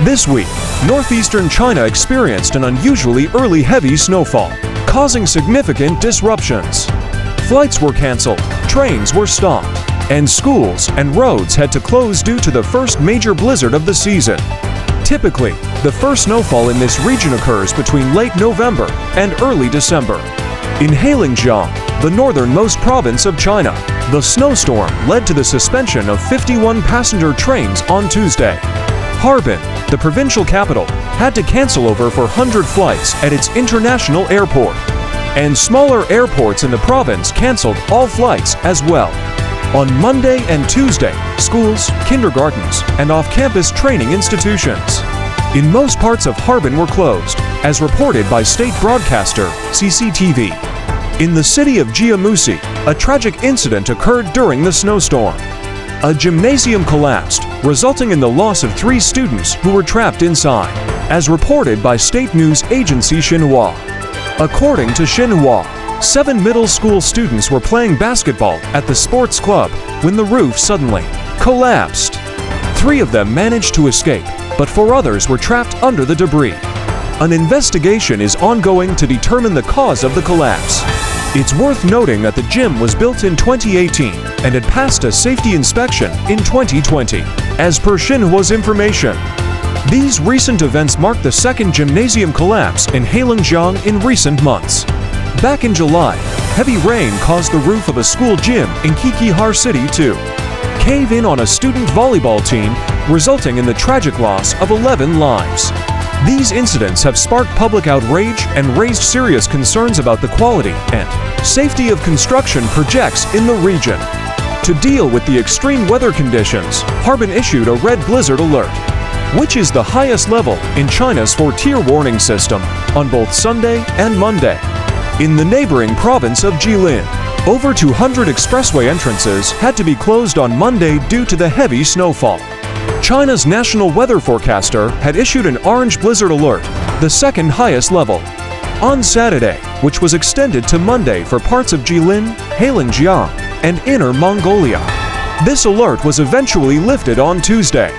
This week, northeastern China experienced an unusually early heavy snowfall, causing significant disruptions. Flights were canceled, trains were stopped, and schools and roads had to close due to the first major blizzard of the season. Typically, the first snowfall in this region occurs between late November and early December. In Heilongjiang, the northernmost province of China, the snowstorm led to the suspension of 51 passenger trains on Tuesday. Harbin, the provincial capital, had to cancel over 400 flights at its international airport. And smaller airports in the province canceled all flights as well. On Monday and Tuesday, schools, kindergartens, and off-campus training institutions in most parts of Harbin were closed, as reported by state broadcaster CCTV. In the city of Jiamusi, a tragic incident occurred during the snowstorm. A gymnasium collapsed, resulting in the loss of 3 students who were trapped inside, as reported by state news agency Xinhua. According to Xinhua, 7 middle school students were playing basketball at the sports club when the roof suddenly collapsed. 3 of them managed to escape, but 4 others were trapped under the debris. An investigation is ongoing to determine the cause of the collapse. It's worth noting that the gym was built in 2018 and had passed a safety inspection in 2020, as per Xinhua's information. These recent events mark the second gymnasium collapse in Heilongjiang in recent months. Back in July, heavy rain caused the roof of a school gym in Qixihar City to cave in on a student volleyball team, resulting in the tragic loss of 11 lives. These incidents have sparked public outrage and raised serious concerns about the quality and safety of construction projects in the region. To deal with the extreme weather conditions, Harbin issued a red blizzard alert, which is the highest level in China's 4-tier warning system, on both Sunday and Monday. In the neighboring province of Jilin, over 200 expressway entrances had to be closed on Monday due to the heavy snowfall. China's national weather forecaster had issued an orange blizzard alert, the second highest level, on Saturday, which was extended to Monday for parts of Jilin, Heilongjiang, and Inner Mongolia. This alert was eventually lifted on Tuesday.